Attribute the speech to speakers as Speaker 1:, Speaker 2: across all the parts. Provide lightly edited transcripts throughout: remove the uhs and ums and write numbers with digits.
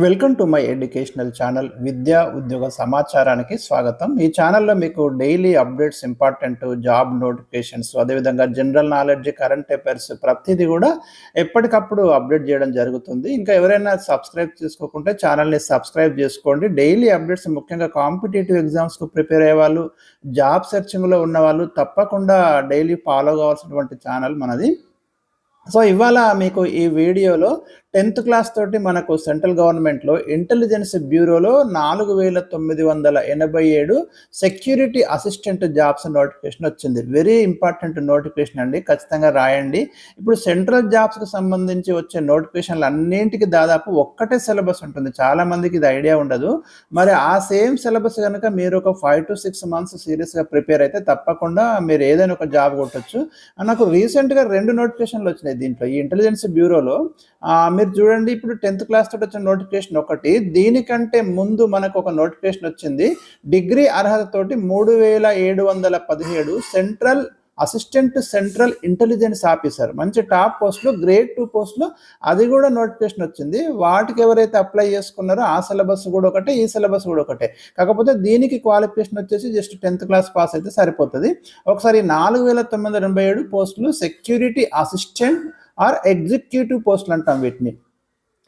Speaker 1: Welcome to my educational channel విద్యా ఉద్యోగ సమాచారానికి స్వాగతం. ఈ ఛానల్లో మీకు daily updates, important job notifications, అదేవిధంగా జనరల్ నాలెడ్జ్, కరెంట్ అఫైర్స్ ప్రతిదీ కూడా ఎప్పటికప్పుడు అప్డేట్ చేయడం జరుగుతుంది. ఇంకా ఎవరైనా సబ్స్క్రైబ్ చేసుకోకుంటే ఛానల్ని సబ్స్క్రైబ్ చేసుకోండి. డైలీ అప్డేట్స్, ముఖ్యంగా కాంపిటేటివ్ ఎగ్జామ్స్కు ప్రిపేర్ అయ్యే వాళ్ళు, జాబ్ సెర్చింగ్లో ఉన్న వాళ్ళు తప్పకుండా డైలీ ఫాలో కావాల్సినటువంటి ఛానల్ మనది. సో ఇవాళ మీకు ఈ వీడియోలో 10th క్లాస్ తోటి మనకు సెంట్రల్ గవర్నమెంట్లో ఇంటెలిజెన్స్ బ్యూరోలో 4987 సెక్యూరిటీ అసిస్టెంట్ జాబ్స్ నోటిఫికేషన్ వచ్చింది. వెరీ ఇంపార్టెంట్ నోటిఫికేషన్ అండి, ఖచ్చితంగా రాయండి. ఇప్పుడు సెంట్రల్ జాబ్స్కి సంబంధించి వచ్చే నోటిఫికేషన్లు అన్నింటికి దాదాపు ఒక్కటే సిలబస్ ఉంటుంది. చాలామందికి ఇది ఐడియా ఉండదు. మరి ఆ సేమ్ సిలబస్ కనుక మీరు ఒక 5 to 6 months సీరియస్గా ప్రిపేర్ అయితే తప్పకుండా మీరు ఏదైనా ఒక జాబ్ కొట్టచ్చు. నాకు రీసెంట్గా 2 నోటిఫికేషన్లు వచ్చినాయి దీంట్లో, ఈ ఇంటెలిజెన్స్ బ్యూరోలో. మీరు చూడండి, ఇప్పుడు 10th క్లాస్ తోటి వచ్చిన నోటిఫికేషన్ ఒకటి, దీనికంటే ముందు మనకు ఒక నోటిఫికేషన్ వచ్చింది డిగ్రీ అర్హతతోటి 3717 central assistant central intelligence officer, మంచి టాప్ పోస్టులు, గ్రేడ్ 2 పోస్టులు, అది కూడా నోటిఫికేషన్ వచ్చింది. వాటికి ఎవరైతే అప్లై చేసుకున్నారో ఆ సిలబస్ కూడా ఒకటే, ఈ సిలబస్ కూడా ఒకటే. కాకపోతే దీనికి క్వాలిఫికేషన్ వచ్చేసి జస్ట్ 10th క్లాస్ పాస్ అయితే సరిపోతుంది. ఒకసారి 4987 పోస్టులు సెక్యూరిటీ అసిస్టెంట్ ఆర్ ఎగ్జిక్యూటివ్ పోస్టులు అంటాం వీటిని.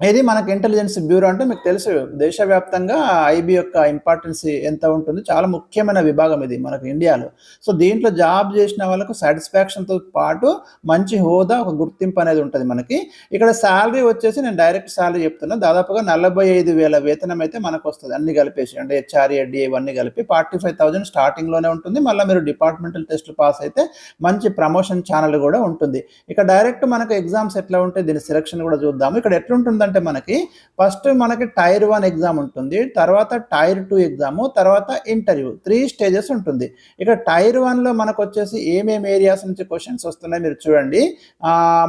Speaker 1: ఇది మనకు ఇంటెలిజెన్స్ బ్యూరో అంటే మీకు తెలుసు, దేశవ్యాప్తంగా ఐబీ యొక్క ఇంపార్టెన్స్ ఎంత ఉంటుంది, చాలా ముఖ్యమైన విభాగం ఇది మనకు ఇండియాలో. సో దీంట్లో జాబ్ చేసిన వాళ్ళకు సాటిస్ఫాక్షన్తో పాటు మంచి హోదా, ఒక గుర్తింపు అనేది ఉంటుంది మనకి. ఇక్కడ శాలరీ వచ్చేసి నేను డైరెక్ట్ శాలరీ చెప్తున్నా, దాదాపుగా 45,000 వేతనం అయితే మనకు వస్తుంది, అన్ని కలిపేసి, అంటే హెచ్ఆర్ఏ, డిఏ ఇవన్నీ కలిపి 45,000 స్టార్టింగ్లోనే ఉంటుంది. మళ్ళీ మీరు డిపార్ట్మెంటల్ టెస్ట్ పాస్ అయితే మంచి ప్రమోషన్ ఛానల్ కూడా ఉంటుంది. ఇక డైరెక్ట్ మనకు ఎగ్జామ్స్ ఎట్లా ఉంటాయి, దీని సెలక్షన్ కూడా చూద్దాము. ఇక్కడ ఎట్లుంటుంది అంటే మనకి ఫస్ట్ మనకి టైర్ 1 ఎగ్జామ్ ఉంటుంది, తర్వాత టైర్ 2 ఎగ్జాము, తర్వాత ఇంటర్వ్యూ, 3 స్టేజెస్ ఉంటుంది. ఇక టైర్ 1లో మనకు వచ్చేసి ఏమేమి ఏరియాస్ నుంచి క్వశ్చన్స్ వస్తున్నాయి మీరు చూడండి.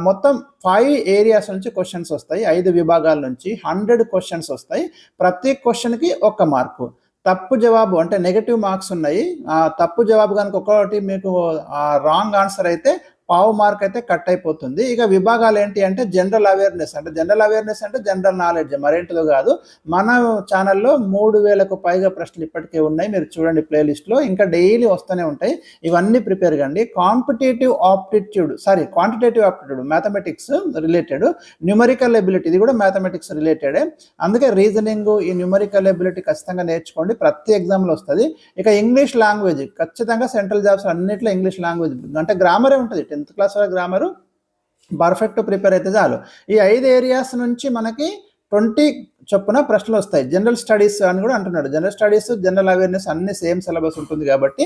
Speaker 1: మొత్తం 5 ఏరియాస్ నుంచి క్వశ్చన్స్ వస్తాయి, 5 విభాగాల నుంచి 100 క్వశ్చన్స్ వస్తాయి. ప్రతి క్వశ్చన్కి 1 మార్కు. తప్పు జవాబు అంటే నెగటివ్ మార్క్స్ ఉన్నాయి. తప్పు జవాబు కనుక ఒకటి మీకు రాంగ్ ఆన్సర్ అయితే పావు మార్క్ అయితే కట్ అయిపోతుంది. ఇక విభాగాలు ఏంటి అంటే జనరల్ అవేర్నెస్ అంటే జనరల్ నాలెడ్జ్, మరేంటిదో కాదు. మన ఛానల్లో 3000కు పైగా ప్రశ్నలు ఇప్పటికే ఉన్నాయి, మీరు చూడండి ప్లేలిస్ట్లో, ఇంకా డైలీ వస్తూనే ఉంటాయి. ఇవన్నీ ప్రిపేర్ కండి. Quantitative aptitude, mathematics related, numerical ability, ఇది కూడా మ్యాథమెటిక్స్ రిలేటెడే. అందుకే రీజనింగ్, ఈ న్యూమరికల్ ఎబిలిటీ ఖచ్చితంగా నేర్చుకోండి, ప్రతి ఎగ్జామ్లో వస్తుంది. ఇక ఇంగ్లీష్ లాంగ్వేజ్ ఖచ్చితంగా సెంట్రల్ జాబ్స్ అన్నింటిలో ఇంగ్లీష్ లాంగ్వేజ్ అంటే గ్రామరే ఉంటుంది. 10th క్లాస్ వరకు గ్రామరు పర్ఫెక్ట్ ప్రిపేర్ అయితే చాలు. ఈ 5 ఏరియాస్ నుంచి మనకి 20 చొప్పున ప్రశ్నలు వస్తాయి. జనరల్ స్టడీస్ అని కూడా అంటున్నాడు. జనరల్ స్టడీస్, జనరల్ అవేర్నెస్ అన్ని సేమ్ సిలబస్ ఉంటుంది కాబట్టి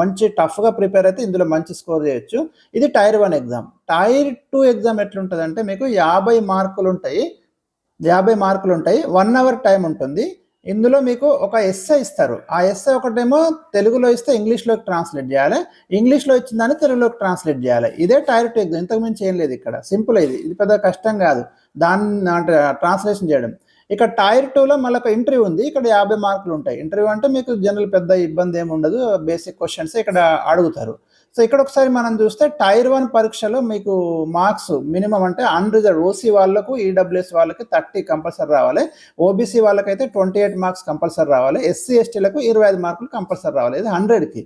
Speaker 1: మంచి టఫ్గా ప్రిపేర్ అయితే ఇందులో మంచి స్కోర్ చేయొచ్చు. ఇది టైర్ 1 ఎగ్జామ్. టైర్ 2 ఎగ్జామ్ ఎట్లుంటుంది అంటే మీకు 50 మార్కులు ఉంటాయి. 1 అవర్ టైం ఉంటుంది. ఇందులో మీకు ఒక ఎస్సే ఇస్తారు. ఆ ఎస్సే ఒకటేమో తెలుగులో ఇస్తే ఇంగ్లీష్లోకి ట్రాన్స్లేట్ చేయాలి, ఇంగ్లీష్లో ఇచ్చిందని తెలుగులోకి ట్రాన్స్లేట్ చేయాలి. ఇదే టైర్ 2 ఎగ్జామ్, ఇంతకు మించి ఏం లేదు ఇక్కడ. సింపుల్, ఇది పెద్ద కష్టం కాదు దాన్ని అంటే ట్రాన్స్లేషన్ చేయడం. ఇక టైర్ 2లో మళ్ళీ ఒక ఇంటర్వ్యూ ఉంది. ఇక్కడ 50 మార్కులు ఉంటాయి. ఇంటర్వ్యూ అంటే మీకు జనరల్ పెద్ద ఇబ్బంది ఏమి ఉండదు, బేసిక్ క్వశ్చన్స్ ఇక్కడ అడుగుతారు. సో ఇక్కడ ఒకసారి మనం చూస్తే టైర్ 1 పరీక్షలో మీకు మార్క్స్ మినిమం అంటే అన్రిజర్వ్, ఓసీ వాళ్ళకు, ఈడబ్ల్యూఎస్ వాళ్ళకి 30 కంపల్సరీ రావాలి, ఓబీసీ వాళ్ళకైతే 28 మార్క్స్ కంపల్సరీ రావాలి, ఎస్సీ ఎస్టీలకు 25 మార్కులు కంపల్సరీ రావాలి. ఇది 100కి.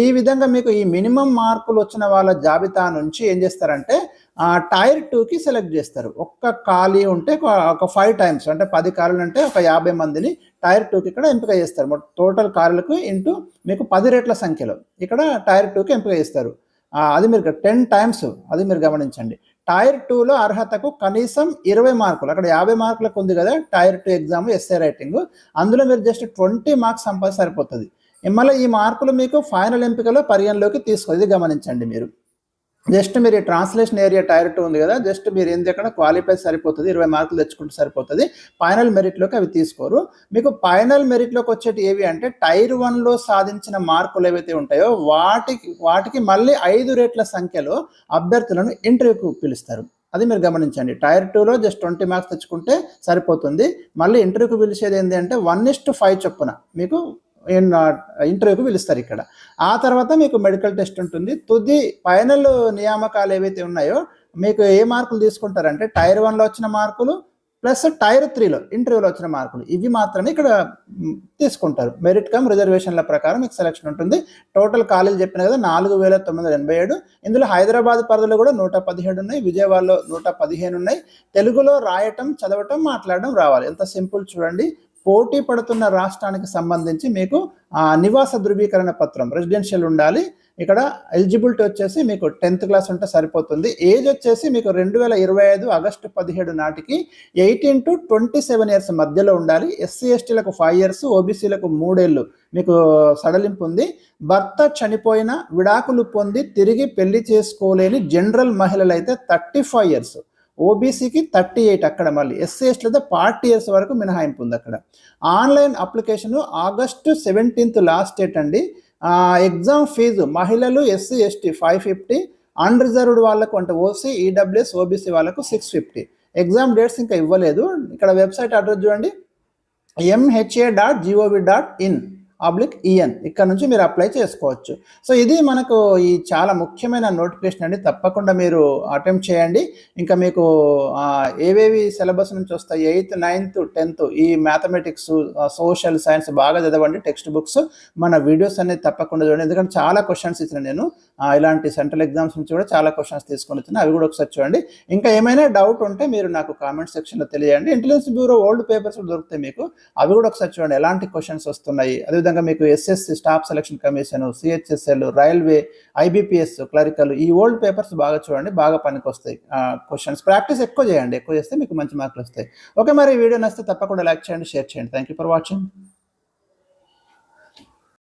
Speaker 1: ఈ విధంగా మీకు ఈ మినిమం మార్కులు వచ్చిన వాళ్ళ జాబితా నుంచి ఏం చేస్తారంటే టైర్ 2కి సెలెక్ట్ చేస్తారు. ఒక్క ఖాళీ ఉంటే ఒక 5 టైమ్స్ అంటే 10 ఖాళీలు అంటే ఒక 50 మందిని టైర్ 2కి ఇక్కడ ఎంపిక చేస్తారు. టోటల్ ఖాళీలకు ఇంటూ మీకు 10 రెట్ల సంఖ్యలో ఇక్కడ టైర్ 2కి ఎంపిక చేస్తారు. అది మీరు 10 టైమ్స్, అది మీరు గమనించండి. టైర్ 2లో అర్హతకు కనీసం 20 మార్కులు, అక్కడ 50 మార్కులకు ఉంది కదా టైర్ 2 ఎగ్జామ్ ఎస్ఏ రైటింగ్, అందులో మీరు జస్ట్ 20 మార్క్స్ సంపాదించి సరిపోతుంది. మళ్ళీ ఈ మార్కులు మీకు ఫైనల్ ఎంపికలో పరిగణలోకి తీసుకో, ఇది గమనించండి మీరు. జస్ట్ మీరు ఈ ట్రాన్స్లేషన్ ఏరియా టైర్ 2 ఉంది కదా, జస్ట్ మీరు ఏం ఎక్కడ క్వాలిఫై సరిపోతుంది, 20 మార్కులు తెచ్చుకుంటే సరిపోతుంది. ఫైనల్ మెరిట్లోకి అవి తీసుకోరు. మీకు ఫైనల్ మెరిట్లోకి వచ్చేటి ఏవి అంటే టైర్ 1లో సాధించిన మార్కులు ఏవైతే ఉంటాయో వాటికి మళ్ళీ 5 రెట్ల సంఖ్యలో అభ్యర్థులను ఇంటర్వ్యూకి పిలుస్తారు. అది మీరు గమనించండి. టైర్ 2లో జస్ట్ 20 మార్క్స్ తెచ్చుకుంటే సరిపోతుంది. మళ్ళీ ఇంటర్వ్యూకి పిలిచేది ఏంటి అంటే 1:5 చొప్పున మీకు ఇంటర్వ్యూకి పిలుస్తారు ఇక్కడ. ఆ తర్వాత మీకు మెడికల్ టెస్ట్ ఉంటుంది. తుది ఫైనల్ నియామకాలు ఏవైతే ఉన్నాయో మీకు ఏ మార్కులు తీసుకుంటారంటే టైర్ 1లో వచ్చిన మార్కులు ప్లస్ టైర్ 3లో ఇంటర్వ్యూలో వచ్చిన మార్కులు ఇవి మాత్రమే ఇక్కడ తీసుకుంటారు. మెరిట్ కమ్ రిజర్వేషన్ల ప్రకారం మీకు సెలక్షన్ ఉంటుంది. టోటల్ ఖాళీలు చెప్పిన కదా 4987. ఇందులో హైదరాబాద్ పరిధిలో కూడా 117 ఉన్నాయి, విజయవాడలో 115 ఉన్నాయి. తెలుగులో రాయటం, చదవటం, మాట్లాడడం రావాలి. ఎంత సింపుల్ చూడండి. పోటీ పడుతున్న రాష్ట్రానికి సంబంధించి మీకు నివాస ధృవీకరణ పత్రం రెసిడెన్షియల్ ఉండాలి. ఇక్కడ ఎలిజిబిలిటీ వచ్చేసి మీకు 10th క్లాస్ ఉంటే సరిపోతుంది. ఏజ్ వచ్చేసి మీకు 2025 ఆగస్టు 17 నాటికి 18 to 27 years మధ్యలో ఉండాలి. SC STలకు 5 years, ఓబీసీలకు 3 ఏళ్ళు మీకు సడలింపు ఉంది. భర్త చనిపోయిన, విడాకులు పొంది తిరిగి పెళ్లి చేసుకోలేని జనరల్ మహిళలు అయితే 35 years, ఓబీసీకి 38, అక్కడ మళ్ళీ SC STలతో 40 years వరకు మినహాయింపు ఉంది. అక్కడ online application August 17 last date అండి. ఎగ్జామ్ ఫీజు మహిళలు SC ST 550, అన్రిజర్వ్డ్ వాళ్ళకు అంటే OC EWS OBC వాళ్ళకు 650. ఎగ్జామ్ డేట్స్ ఇంకా ఇవ్వలేదు. ఇక్కడ వెబ్సైట్ అడ్రస్ చూడండి, mha.gov.in/en. ఇక్కడ నుంచి మీరు అప్లై చేసుకోవచ్చు. సో ఇది మనకు ఈ చాలా ముఖ్యమైన నోటిఫికేషన్ అండి. తప్పకుండా మీరు అటెంప్ట్ చేయండి. ఇంకా మీకు ఏవేవి సిలబస్ నుంచి వస్తాయి 8th, 9th, 10th ఈ మ్యాథమెటిక్స్, సోషల్ సైన్స్ బాగా చదవండి. టెక్స్ట్ బుక్స్, మన వీడియోస్ అనేది తప్పకుండా చూడండి. ఎందుకంటే చాలా క్వశ్చన్స్ ఇచ్చిన నేను ఇలాంటి సెంట్రల్ ఎగ్జామ్స్ నుంచి కూడా చాలా క్వశ్చన్స్ తీసుకొని వచ్చిన, అవి కూడా ఒకసారి చూడండి. ఇంకా ఏమైనా డౌట్ ఉంటే మీరు నాకు కామెంట్ సెక్షన్లో తెలియజేయండి. ఇంటెలిజెన్స్ బ్యూరో ఓల్డ్ పేపర్స్ దొరుకుతాయి మీకు, అవి కూడా ఒకసారి చూడండి ఎలాంటి క్వశ్చన్స్ వస్తున్నాయి. అదేవిధంగా మీకు SSC staff selection commission, CHSL, railway, IBPS clerical ఈ ఓల్డ్ పేపర్స్ బాగా చూడండి, బాగా పనికి వస్తాయి. క్వశ్చన్స్ ప్రాక్టీస్ ఎక్కువ చేయండి, ఎక్కువ చేస్తే మీకు మంచి మార్కులు వస్తాయి. ఓకే, మరి ఈ వీడియో నచ్చితే తప్పకుండా లైక్ చేయండి, షేర్ చేయండి. Thank you for watching.